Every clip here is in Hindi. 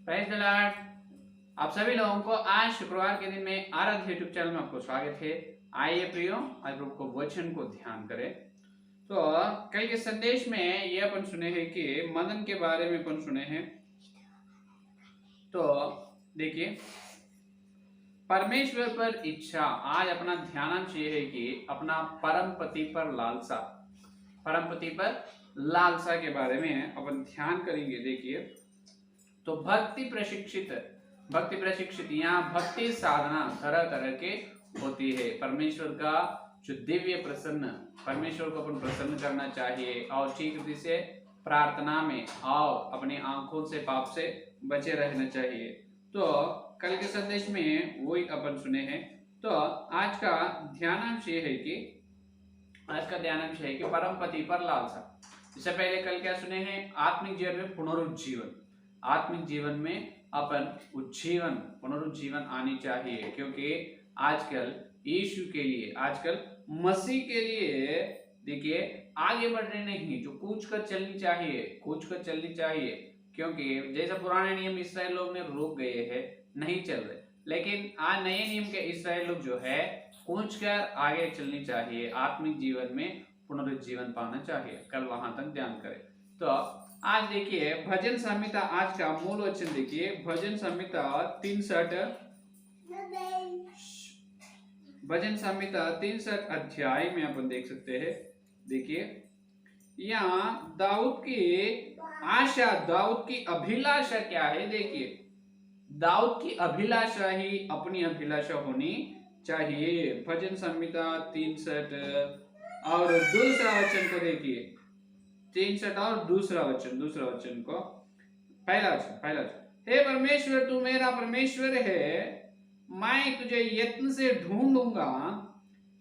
Praise the Lord. आप सभी लोगों को आज शुक्रवार के दिन में आराध्य यूट्यूब चैनल में आपको स्वागत है। आइए प्रियो, आज प्रभु को वचन को ध्यान करें। तो कल के संदेश में ये अपन सुने हैं कि मदन के बारे में अपन सुने हैं। तो देखिए, परमेश्वर पर इच्छा। आज अपना ध्यानांश ये है कि अपना परम पति पर लालसा, परम पति पर लालसा के बारे में अपन ध्यान करेंगे। देखिए, तो भक्ति प्रशिक्षित यहाँ भक्ति साधना तरह तरह के होती है। परमेश्वर का जो दिव्य प्रसन्न, परमेश्वर को अपन प्रसन्न करना चाहिए और ठीक रीति से प्रार्थना में और अपनी आंखों से पाप से बचे रहना चाहिए। तो कल के संदेश में वही अपन सुने हैं। तो आज का ध्यानांश ये है कि परम पति पर लालसा। इससे पहले कल क्या सुने हैं? आत्मिक जीवन में पुनरुज्जीवन। आत्मिक जीवन में अपन पुनरुज्जीवन आनी चाहिए, क्योंकि आजकल यीशु के लिए, आजकल मसीह के लिए देखिए आगे बढ़ने नहीं, जो कूच कर चलनी चाहिए। क्योंकि जैसा पुराने नियम इस्राएल लोग ने रोक गए हैं, नहीं चल रहे, लेकिन आज नए नियम के इस्राएल लोग जो है कूच कर आगे चलनी चाहिए। आत्मिक जीवन में पुनरुज्जीवन पाना चाहिए। कल वहां तक ध्यान करें। तो आज देखिए भजन संहिता, आज का मूल वचन देखिए, भजन संहिता 63 अध्याय में अपन देख सकते हैं। देखिए, यहाँ दाऊद की आशा, दाऊद की अभिलाषा क्या है? देखिए, दाऊद की अभिलाषा ही अपनी अभिलाषा होनी चाहिए। भजन संहिता 63 और दूसरा वचन को देखिए, 63 और दूसरा वचन को पहला वचन, हे परमेश्वर, तू मेरा परमेश्वर है, मैं तुझे यत्न से ढूंढूंगा।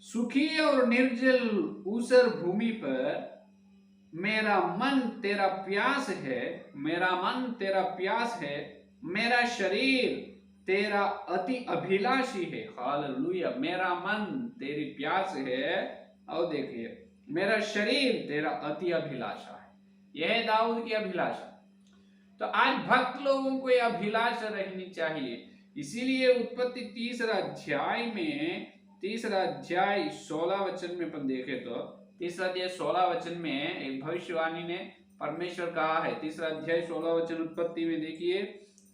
सुखी और निर्जल ऊसर भूमि पर मेरा मन तेरा प्यास है, मेरा शरीर तेरा अति अभिलाषी है। हालेलुया। मेरा मन तेरी प्यास है, और देखिए मेरा शरीर तेरा अति अभिलाषा है। यह है दाऊद की अभिलाषा। तो आज भक्त लोगों को यह अभिलाषा रहनी चाहिए। इसीलिए उत्पत्ति 3 अध्याय 16 वचन में अपन देखे तो 3 अध्याय 16 वचन में एक भविष्यवाणी ने परमेश्वर कहा है। 3 अध्याय 16 वचन उत्पत्ति में देखिए,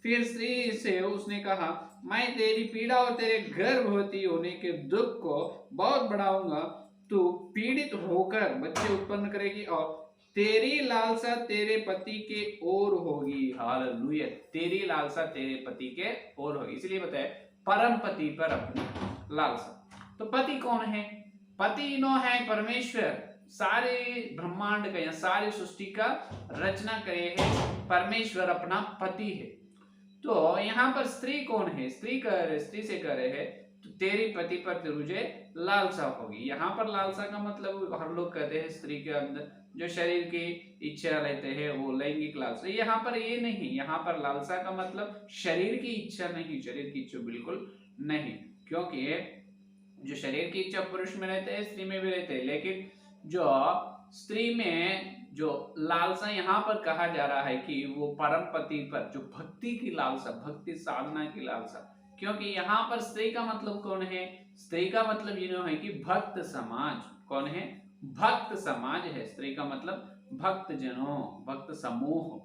फिर स्त्री से उसने कहा, मैं तेरी पीड़ा और तेरे गर्भवती होने के दुख को बहुत बढ़ाऊंगा। तू पीड़ित होकर बच्चे उत्पन्न करेगी और तेरी लालसा तेरे पति के ओर होगी। हालेलुया। तेरी लालसा तेरे पति के ओर होगी। इसलिए बताए परम पति पर अपनी लालसा। तो पति कौन है? पति नो है परमेश्वर। सारे ब्रह्मांड का या सारी सृष्टि का रचना करे है परमेश्वर, अपना पति है। तो यहाँ पर स्त्री कौन है? स्त्री से कह रहे हैं, तो तेरी पति पर तुझे लालसा होगी। यहाँ पर लालसा का मतलब हर लोग कहते हैं स्त्री के अंदर जो शरीर की इच्छा रहते हैं वो लैंगिक लालसा। यहाँ पर ये नहीं, यहाँ पर लालसा का मतलब शरीर की इच्छा नहीं, शरीर की इच्छा बिल्कुल नहीं। क्योंकि जो शरीर की इच्छा पुरुष में रहते हैं, स्त्री में भी रहते हैं, लेकिन जो स्त्री में जो लालसा यहाँ पर कहा जा रहा है कि वो परम पति पर जो भक्ति की लालसा, भक्ति साधना की लालसा। क्योंकि यहाँ पर स्त्री का मतलब कौन है? स्त्री का मतलब ये है कि भक्त समाज। कौन है? भक्त समाज है। स्त्री का मतलब भक्त जनों, भक्त समूह।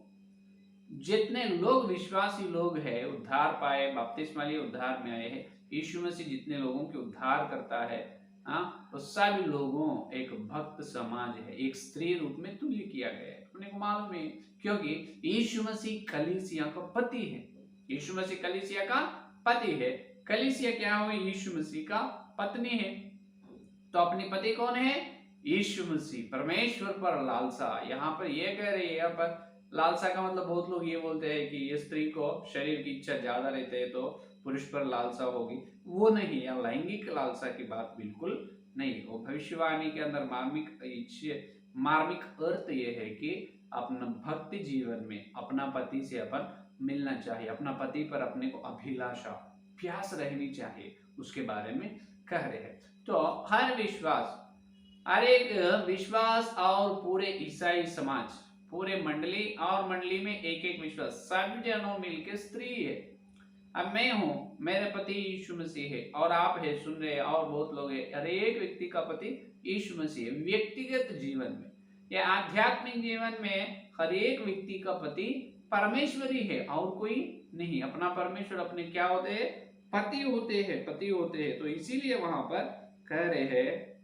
जितने लोग विश्वासी लोग हैं, उद्धार पाए, बपतिस्मा लिए उद्धार में आए हैं, यीशु मसीह जितने लोगों के उद्धार करता है, तो सभी लोगों एक भक्त समाज है, एक स्त्री रूप में तुल्य किया गया है। अपने को मालूम है, क्योंकि यीशु मसीह कलीसिया का पति है। यीशु मसीह कलीसिया का पति है। कलीसिया क्या है? यीशु मसीह का पत्नी है। तो अपने पति कौन है? यीशु मसीह। परमेश्वर पर लालसा। यहाँ पर ये कह रही है, यहाँ पर लालसा का मतलब बहुत लोग ये बोलते हैं कि ये स्त्री को शरीर की इच्छा ज्यादा रहते हैं तो पुरुष पर लालसा होगी। वो नहीं, या लैंगिक लालसा की बात बिल्कुल नहीं। वो भविष्यवाणी के अंदर मार्मिक अर्थ ये है कि अपना भक्ति जीवन में अपना पति से अपन मिलना चाहिए, अपना पति पर अपने को अभिलाषा, प्यास रहनी चाहिए, उसके बारे में कह रहे हैं। तो हर एक विश्वास और पूरे ईसाई समाज पूरे मंडली और मंडली में एक एक विश्वास, सब जनों मिलके स्त्री है। अब मैं हूँ, मेरे पति यीशु मसीह है, और आप है सुन रहे और बहुत लोग है। हर एक व्यक्ति का पति यीशु मसीह है। व्यक्तिगत जीवन में या आध्यात्मिक जीवन में हर एक व्यक्ति का पति परमेश्वर ही है और कोई नहीं। अपना परमेश्वर अपने क्या होते हैं? पति होते हैं, पति होते हैं। तो इसीलिए वहां पर कह रहे हैं,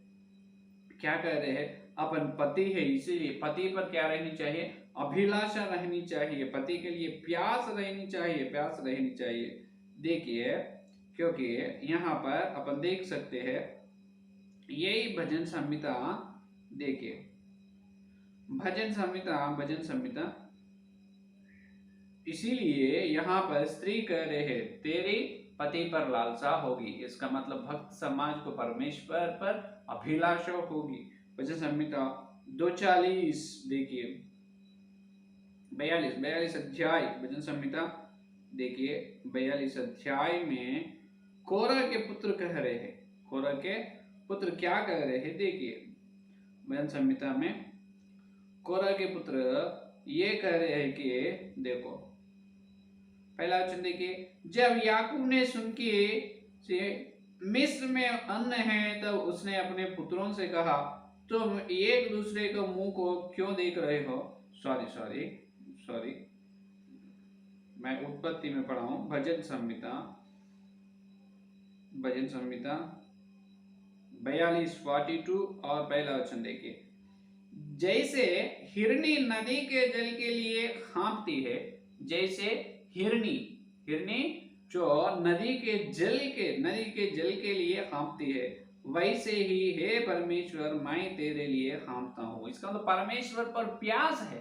क्या कह रहे हैं? अपन पति है, इसीलिए पति पर क्या रहनी चाहिए? अभिलाषा रहनी चाहिए, पति के लिए प्यास रहनी चाहिए, प्यास रहनी चाहिए। देखिए, क्योंकि यहाँ पर अपन देख सकते हैं यही भजन संहिता, देखिए भजन संहिता, इसीलिए यहाँ पर स्त्री कह रहे हैं तेरी पति पर लालसा होगी। इसका मतलब भक्त समाज को परमेश्वर पर अभिलाषा होगी। भजन संहिता 240, देखिए 42 अध्याय भजन संहिता, देखिए 42 अध्याय में कोरह के पुत्र कह रहे हैं, कोरह के पुत्र क्या कह रहे हैं? देखिए भजन संहिता में कोरह के पुत्र ये कह रहे हैं कि देखो पहला वचन देखिए, जब याकूब ने सुन के से मिस्र में अन्न है तब उसने अपने पुत्रों से कहा तुम एक दूसरे को मुंह को क्यों देख रहे हो? सॉरी मैं उत्पत्ति में पढ़ा हूं। भजन संहिता 42 और पहला वचन देखिए, जैसे हिरनी नदी के जल के लिए हाँफती है, जैसे हिरनी जो नदी के जल के लिए हाँफती है, वैसे ही हे परमेश्वर मैं तेरे लिए हाँफता हूं। इसका मतलब परमेश्वर पर प्यास है,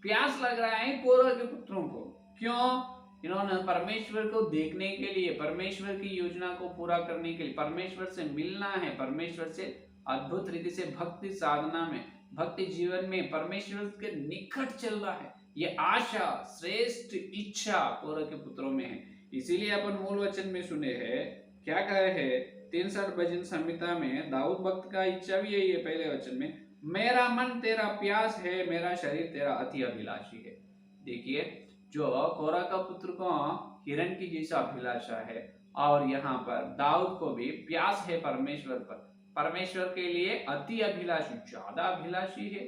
प्यास लग रहा है कोरह के पुत्रों को। क्यों? इन्होंने परमेश्वर को देखने के लिए, परमेश्वर की योजना को पूरा करने के लिए, परमेश्वर से मिलना है, परमेश्वर से अद्भुत रीति से भक्ति साधना में, भक्ति जीवन में परमेश्वर के निकट चल रहा है। ये आशा, श्रेष्ठ इच्छा कोरह के पुत्रों में है। इसीलिए अपन मूल वचन में सुने हैं, क्या कहे है 63 भजन संहिता में, दाऊद भक्त का इच्छा भी यही है। पहले वचन में, मेरा मन तेरा प्यास है, मेरा शरीर तेरा अति अभिलाषी है। देखिए, जो कोरह का पुत्र को हिरण की जैसा अभिलाषा है, और यहाँ पर दाऊद को भी प्यास है परमेश्वर पर, परमेश्वर के लिए अति अभिलाषी, ज्यादा अभिलाषी है।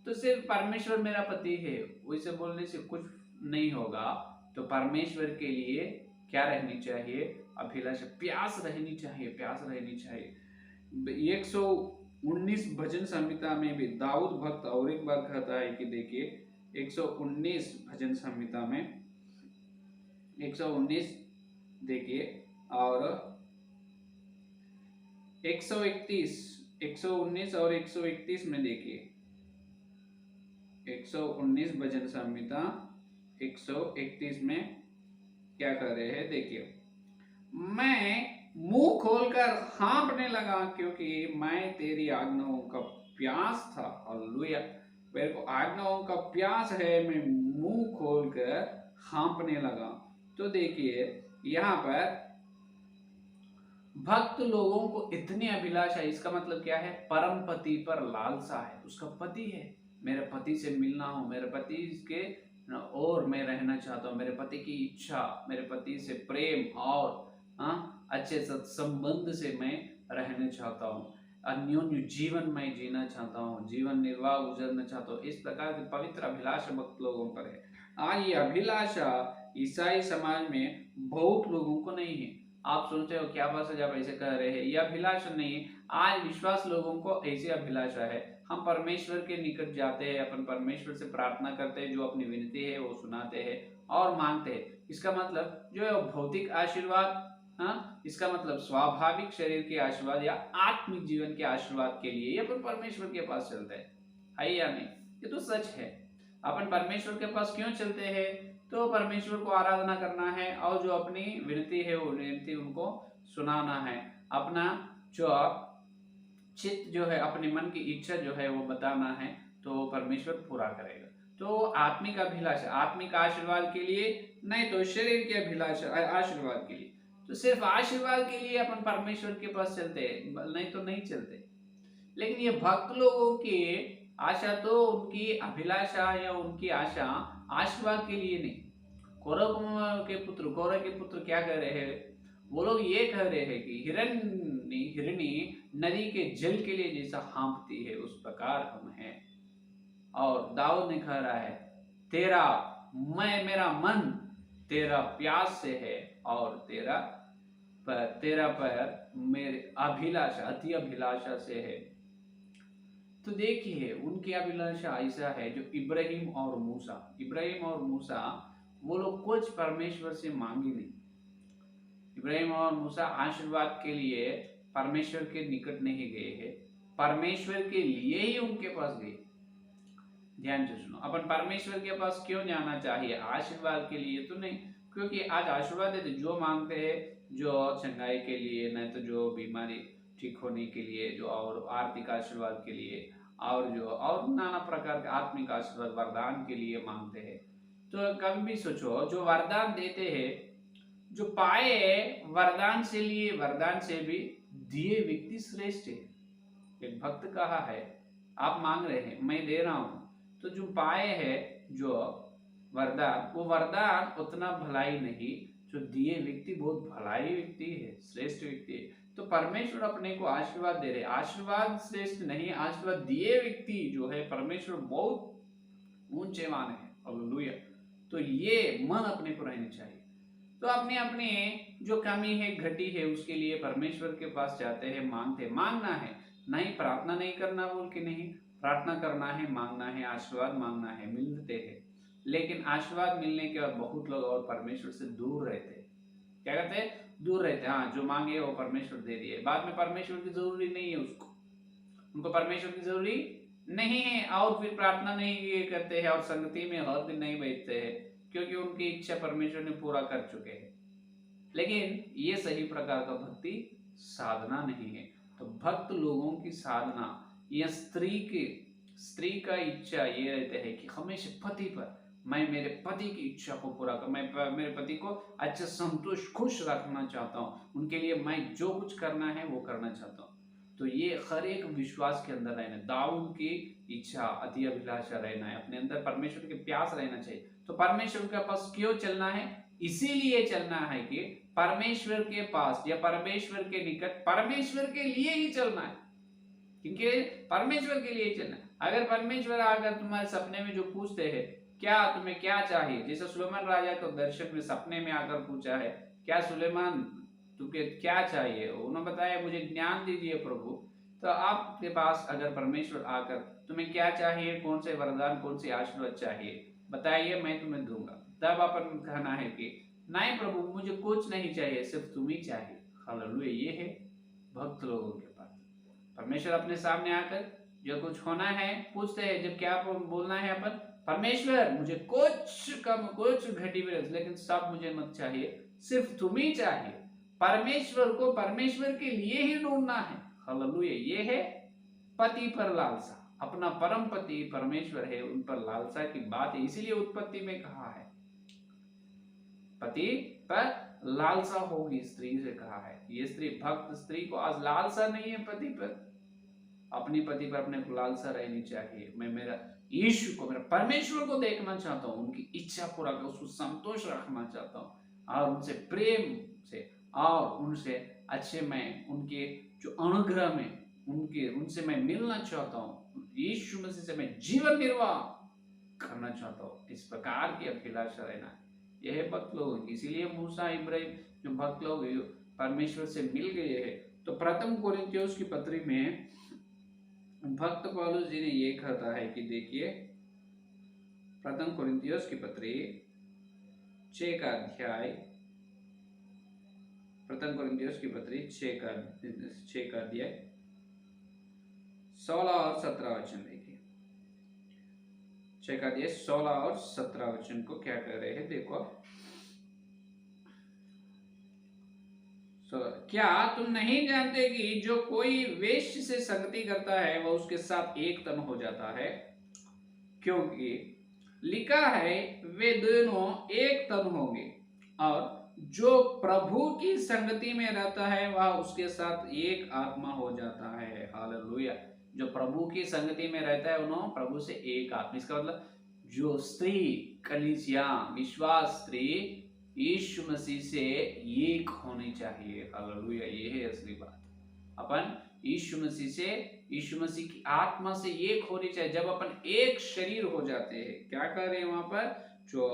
तो सिर्फ परमेश्वर मेरा पति है वैसे बोलने से कुछ नहीं होगा। तो परमेश्वर के लिए क्या रहनी चाहिए? अभिलाषा, प्यास रहनी चाहिए, प्यास रहनी चाहिए। 119 भजन संहिता में भी दाऊद भक्त और एक बार कहता है कि देखिए 119 भजन संहिता में 119 देखिए, और 119 और 131 में देखिए, 119 भजन संहिता 131 में क्या कर रहे हैं? देखिए, मैं मुंह खोलकर हाँफने लगा क्योंकि मैं तेरी आज्ञाओं का प्यास था। हालेलुया, मेरे को आज्ञाओं का प्यास है, मैं मुंह खोलकर हाँफने लगा। तो देखिए यहाँ पर भक्त लोगों को इतनी अभिलाषा, इसका मतलब क्या है? परम पति पर लालसा है, उसका पति है, मेरे पति से मिलना हो, मेरे पति के और मैं रहना चाहता हूँ, मेरे पति की इच्छा, मेरे पति से प्रेम और अच्छे संबंध से मैं रहना चाहता हूँ, अन्योन्य जीवन मैं जीना चाहता हूँ, जीवन निर्वाह गुजरना चाहता हूँ। इस प्रकार की पवित्र अभिलाषा भक्त लोगों पर है। आज ये अभिलाषा ईसाई समाज में बहुत लोगों को नहीं है। आप सोचते हो क्या बात है आप ऐसे कह रहे हैं? यह अभिलाषा नहीं है। आज विश्वास लोगों को ऐसी अभिलाषा है, हम परमेश्वर के निकट जाते हैं, अपन परमेश्वर से प्रार्थना करते हैं, जो अपनी विनती है वो सुनाते हैं और मांगते हैं। इसका मतलब जो है भौतिक आशीर्वाद, इसका मतलब स्वाभाविक शरीर के आशीर्वाद या आत्मिक जीवन के आशीर्वाद के लिए अपन परमेश्वर के पास चलते है या नहीं? ये तो सच है। अपन परमेश्वर के पास क्यों चलते हैं? तो परमेश्वर को आराधना करना है, और जो अपनी विनती है वो विनती उनको सुनाना है, अपना जो चित्त जो है, अपने मन की इच्छा जो है वो बताना है, तो परमेश्वर पूरा करेगा। तो आत्मिक अभिलाषा, आत्मिक आशीर्वाद के लिए नहीं, तो शरीर की अभिलाषा आशीर्वाद के लिए। तो सिर्फ आशीर्वाद के लिए अपन परमेश्वर के पास चलते हैं, नहीं तो नहीं चलते। लेकिन ये भक्त लोगों की आशा तो उनकी अभिलाषा या उनकी आशा आशीर्वाद के लिए नहीं। कौरव के पुत्र क्या कह रहे हैं? वो लोग ये कह रहे हैं कि हिरणी नदी के जल के लिए जैसा हाँफती है उस प्रकार हम हैं। और दाऊद ने कह रहा है मेरा मन तेरा प्यास से है और तेरा पर मेरे अभिलाषा अति अभिलाषा से है। तो देखिए उनकी अभिलाषा ऐसा है जो इब्राहिम और मूसा वो लोग कुछ परमेश्वर से मांगे नहीं। इब्राहिम और मूसा आशीर्वाद के लिए परमेश्वर के निकट नहीं गए हैं, परमेश्वर के लिए ही उनके पास गए। ध्यान से सुनो, अपन परमेश्वर के पास क्यों जाना चाहिए? आशीर्वाद के लिए तो नहीं, क्योंकि आज आशीर्वाद देते जो मांगते हैं, जो चंगाई के लिए, नहीं तो जो बीमारी ठीक होने के लिए, जो और आर्थिक आशीर्वाद के लिए, और जो और नाना प्रकार के आत्मिक आशीर्वाद वरदान के लिए मांगते हैं। तो कभी भी सोचो जो वरदान देते हैं, जो पाए वरदान से लिए, वरदान से भी दिए व्यक्ति श्रेष्ठ है। एक भक्त कहा है आप मांग रहे हैं मैं दे रहा हूं, तो जो पाए है जो वरदान, वो वरदान उतना भलाई नहीं, जो दिए व्यक्ति बहुत भलाई व्यक्ति है, श्रेष्ठ व्यक्ति है। तो परमेश्वर अपने को आशीर्वाद दे रहे, आशीर्वाद श्रेष्ठ नहीं, आशीर्वाद दिए व्यक्ति जो है परमेश्वर बहुत ऊंचे मान है। हालेलुया। तो ये मन अपने को रहनी चाहिए। तो अपने अपने जो कमी है घटी है उसके लिए परमेश्वर के पास जाते हैं, मांगते, मांगना है, नहीं प्रार्थना नहीं करना बोल के नहीं, प्रार्थना करना है, मांगना है, आशीर्वाद मांगना है, मिलते हैं। लेकिन आशीर्वाद मिलने के बाद बहुत लोग और परमेश्वर से दूर रहते हैं। क्या करते हैं? दूर रहते हैं। हाँ, जो मांगे वो परमेश्वर दे दिए, बाद में परमेश्वर की जरूरी नहीं है उसको, उनको परमेश्वर की जरूरी नहीं है, और फिर प्रार्थना नहीं करते हैं और संगति में हर दिन नहीं बैठते हैं, क्योंकि उनकी इच्छा परमेश्वर ने पूरा कर चुके हैं। लेकिन ये सही प्रकार का भक्ति साधना नहीं है। तो भक्त लोगों की साधना या स्त्री का इच्छा ये रहते हैं कि हमेशा पति पर, मैं मेरे पति की इच्छा को पूरा कर, मैं मेरे पति को अच्छा संतुष्ट खुश रखना चाहता हूँ, उनके लिए मैं जो कुछ करना है वो करना चाहता हूँ। तो ये हर एक विश्वास के अंदर रहना, दाऊद की इच्छा अति अभिलाषा रहना है, अपने अंदर परमेश्वर के प्यास रहना चाहिए। तो परमेश्वर के पास क्यों चलना है? इसीलिए चलना है कि परमेश्वर के पास या परमेश्वर के निकट परमेश्वर के लिए ही चलना है, क्योंकि परमेश्वर के लिए चलना है। अगर परमेश्वर आकर तुम्हारे सपने में जो पूछते हैं क्या तुम्हें क्या चाहिए, जैसे सुलेमान राजा को दर्शन में सपने में आकर पूछा है क्या सुलेमान तुमके क्या चाहिए, उन्होंने बताया मुझे ज्ञान दीजिए प्रभु। तो आपके पास अगर परमेश्वर आकर तुम्हें क्या चाहिए, कौन से वरदान, कौन सी आशीर्वाद चाहिए बताइए, मैं तुम्हें दूंगा, तब अपन कहना है कि नहीं प्रभु मुझे कुछ नहीं चाहिए, सिर्फ तुम ही चाहिए। हालेलुया। ये है भक्त लोगों के पास। परमेश्वर अपने सामने आकर जो कुछ होना है पूछते हैं, जब क्या बोलना है अपन, परमेश्वर मुझे कुछ कम कुछ घटी भी, लेकिन सब मुझे मत चाहिए, सिर्फ तुम ही चाहिए। परमेश्वर को परमेश्वर के लिए ही ढूंढना है। हालेलुया। ये है पति पर लालसा, अपना परम पति परमेश्वर है, उन पर लालसा की बात है। इसीलिए उत्पत्ति में कहा है पति पर लालसा होगी, स्त्री से कहा है। ये स्त्री, भक्त स्त्री को आज लालसा नहीं है पति पर, अपनी पति पर अपने को लालसा रहनी चाहिए। मैं मेरा यीशु को, मेरा परमेश्वर को देखना चाहता हूँ, उनकी इच्छा पूरा कर, उसको संतोष रखना चाहता हूँ, और उनसे प्रेम से और उनसे अच्छे मैं उनके जो अनुग्रह में उनसे मैं मिलना चाहता हूँ, यीशु मसीह से मैं जीवन निर्वाह करना चाहता हूँ। इस प्रकार की अभिलाषा रहना, यह है भक्त लोगों की। इसीलिए मूसा इब्राहिम जो भक्त लोग परमेश्वर से मिल गए हैं। तो प्रथम कोरिन्थियोस की पत्री में भक्त पौलुस जी ने ये कहता है कि देखिए प्रथम कोरिन्थियोस की पत्री 6 का अध्याय, प्रथम कोरिन्थियोस की पत्री 6 का अध्याय 16 और 17 वचन देखिए। 6 का अध्याय 16 और 17 वचन को क्या कह रहे हैं देखो। क्या तुम नहीं जानते कि जो कोई वेश्य से संगति करता है वह उसके साथ एक तन हो जाता है, क्योंकि लिखा है वे दोनों एक तन होंगे। और जो प्रभु की संगति में रहता है वह उसके साथ एक आत्मा हो जाता है। हालेलुया। जो प्रभु की संगति में रहता है उन्होंने प्रभु से एक आत्मा। इसका मतलब जो स्त्री कलीसिया विश्वास स्त्री यीशु मसीह से एक होनी चाहिए। हालेलुया, ये है असली बात। अपन यीशु मसीह से, यीशु मसीह की आत्मा से एक होनी चाहिए। जब अपन एक शरीर हो जाते हैं, क्या कर रहे हैं वहां पर, जो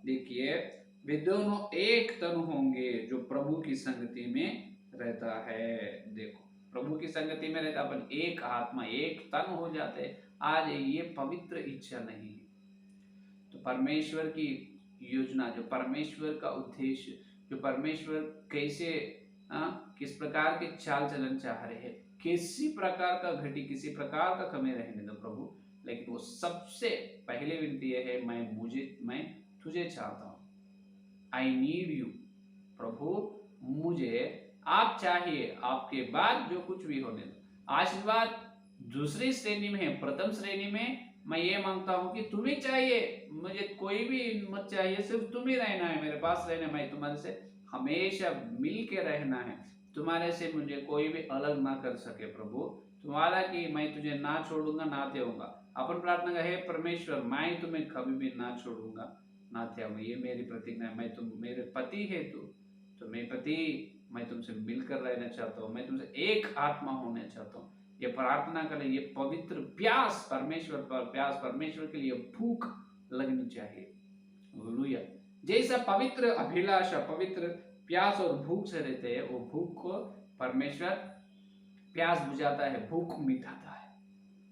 देखिए वे दोनों एक तन होंगे जो प्रभु की संगति में रहता है। देखो प्रभु की संगति में रहता अपन एक आत्मा एक तन हो जाते हैं। आज ये पवित्र इच्छा नहीं है। तो परमेश्वर की योजना, जो परमेश्वर का उद्देश्य, जो परमेश्वर कैसे किस प्रकार के चाल चलन चाह रहे हैं, किसी प्रकार का घटी किसी प्रकार का कमी रहने दो प्रभु, लेकिन वो सबसे पहले विनती है मैं तुझे चाहता हूँ। आई नीड यू प्रभु, मुझे आप चाहिए, आपके बाद जो कुछ भी होने दो। आशीर्वाद दूसरी श्रेणी में है, प्रथम श्रेणी में मैं ये मांगता हूं कि तुम ही चाहिए, मुझे कोई भी मत चाहिए, सिर्फ तुम ही रहना है मेरे पास रहना, मैं तुम्हारे से हमेशा मिल के रहना है, तुम्हारे से मुझे कोई भी अलग ना कर सके प्रभु, तुम्हारा कि मैं तुझे ना छोड़ूंगा ना त्यागूंगा। अपन प्रार्थना का, हे परमेश्वर मैं तुम्हें कभी भी ना छोड़ूंगा ना त्यागूंगा, ये मेरी प्रतिज्ञा है। मैं तुम मेरे पति है, तो मेरे पति, मैं तुमसे मिलकर रहना चाहता हूँ, मैं तुमसे एक आत्मा होना चाहता हूँ। ये प्रार्थना करें, ये पवित्र प्यास परमेश्वर पर, प्यास परमेश्वर के लिए भूख लगनी चाहिए। हालेलुया। जैसा पवित्र अभिलाषा, पवित्र प्यास और भूख से रहते हैं, वो भूख को परमेश्वर प्यास बुझाता है, भूख मिटाता है।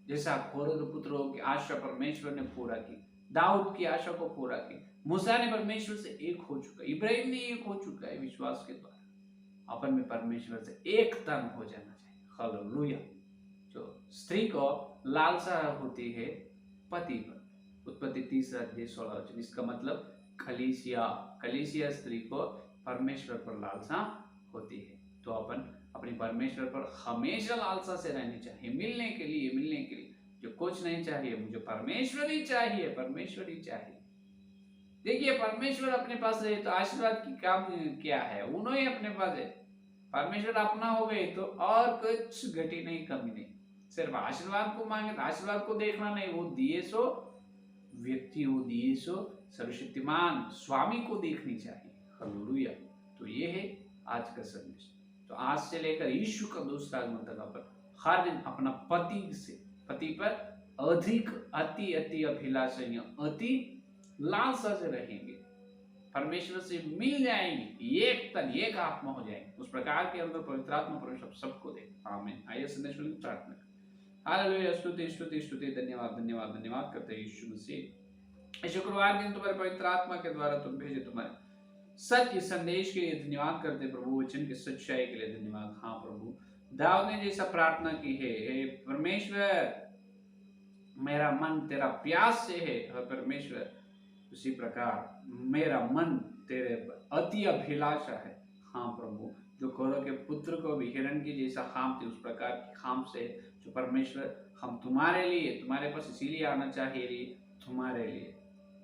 जैसा कोरह पुत्रों की आशा परमेश्वर ने पूरा की, दाऊद की आशा को पूरा की, मूसा ने परमेश्वर से एक हो चुका, इब्राहिम ने एक हो चुका है विश्वास के द्वारा। अपन में परमेश्वर से एक तन हो जाना चाहिए। हालेलुया। जो स्त्री को लालसा होती है पति पर, उत्पत्ति 3:16। इसका मतलब कलीसिया स्त्री को परमेश्वर पर लालसा होती है। तो अपन अपने परमेश्वर पर हमेशा लालसा से रहनी चाहिए, मिलने के लिए जो कुछ नहीं चाहिए, मुझे परमेश्वर ही चाहिए, परमेश्वर ही चाहिए। देखिए परमेश्वर अपने पास रहे तो आशीर्वाद की काम क्या है, उन्होंने अपने पास है। परमेश्वर अपना हो गए तो और कुछ घटी नहीं कमी नहीं, सिर्फ आशीर्वाद को मांगे, आशीर्वाद को देखना नहीं, वो दिए सो व्यक्ति, वो दिए सो सर्वशक्तिमान स्वामी को देखनी चाहिए। हालेलुया। तो ये है आज का संदेश। तो आज से लेकर यीशु का दूसरा आगमन तक अपन हर दिन अपना पति पर अधिक अति अभिलाषा, अति लालसा से रहेंगे, परमेश्वर से मिल जाएंगे, एक तन एक आत्मा हो जाएंगे, उस प्रकार के अंदर पवित्र आत्मा परमेश्वर सबको दे। आमीन। आइए संदेश में प्रार्थना करें। हालेलुया। स्तुति स्तुति स्तुति, धन्यवाद धन्यवाद धन्यवाद करते हैं यीशु मसीह। शुक्रवार दिन तुम्हारे पवित्र आत्मा के द्वारा तुम भेजे, तुम्हारे सत्य संदेश के लिए धन्यवाद करते प्रभु, वचन की सच्चाई के लिए धन्यवाद। हाँ प्रभु, दाऊद ने जैसा प्रार्थना की है, हे परमेश्वर मेरा मन तेरा प्यास से है, परमेश्वर उसी प्रकार मेरा मन तेरे पर अति अभिलाषा है। हाँ प्रभु, जो कोरह के पुत्र को भी हिरण की जैसा खाम थी, उस प्रकार की खाम से जो परमेश्वर हम तुम्हारे लिए, तुम्हारे पास इसीलिए आना चाहिए, तुम्हारे लिए,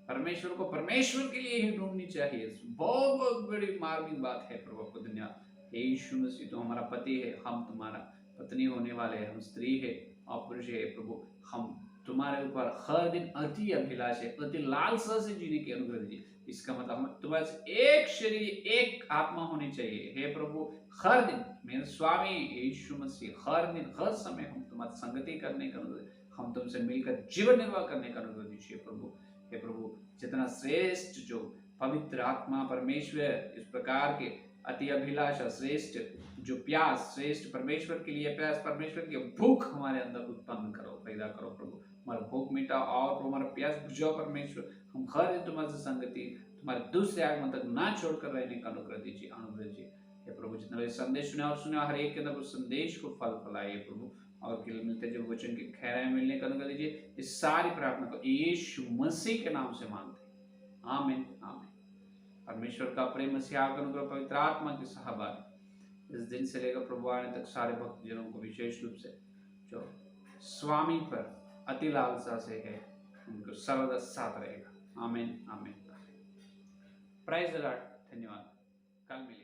परमेश्वर को परमेश्वर के लिए ही ढूंढनी चाहिए। बहुत बहुत बड़ी मार्मिक बात है प्रभु को धन्यवाद। यीशु मसीह तो हमारा पति है, हम तुम्हारा पत्नी होने वाले हैं, हम स्त्री है और पुरुष है प्रभु, हम तुम्हारे ऊपर हर दिन अति अभिलाष है, अति लालसा से जीने की अनुग्रह दीजिए। इसका मतलब हम तुम्हारे से एक शरीर एक आत्मा होनी चाहिए। हे प्रभु, हर दिन मेरे स्वामी यीशु मसीह, हर दिन हर समय हम तुम्हारी संगति करने का अनुग्रह, हम तुमसे मिलकर जीवन निर्वाह करने का अनुग्रह दीजिए प्रभु। हे प्रभु, जितना श्रेष्ठ जो पवित्र आत्मा परमेश्वर, इस प्रकार के अति अभिलाषा, श्रेष्ठ जो प्यास, श्रेष्ठ परमेश्वर के लिए प्यास, परमेश्वर की भूख हमारे अंदर उत्पन्न करो, पैदा करो प्रभु। हमारा भूख मिटा और हमारा प्यास बुझाओ परमेश्वर। हम हर दिन तुम्हारे से संगति, तुम्हारे दूसरे आगमन तक ना छोड़कर रहने का अनुग्रह दीजिए, अनुग्रह दीजिए। हे प्रभु, जितने संदेश सुने और सुने, हर एक के अंदर उस संदेश को फल फलाइए प्रभु, और के लिए मिलते जो वचन की खैराई मिलने का अनुग्रह दीजिए। इस सारी प्रार्थना को यीशु मसीह के नाम से मांगते हैं, आमीन आमीन। परमेश्वर का प्रेम, मसीहा का अनुग्रह, पवित्र आत्मा की सहभागिता इस दिन से लेकर प्रभु आने तक सारे भक्त जनों को, विशेष रूप से जो स्वामी पर अति लालसा से है, उनको सर्वदा साथ रहेगा। आमीन आमीन। Praise the Lord. धन्यवाद। कल मिलेंगे।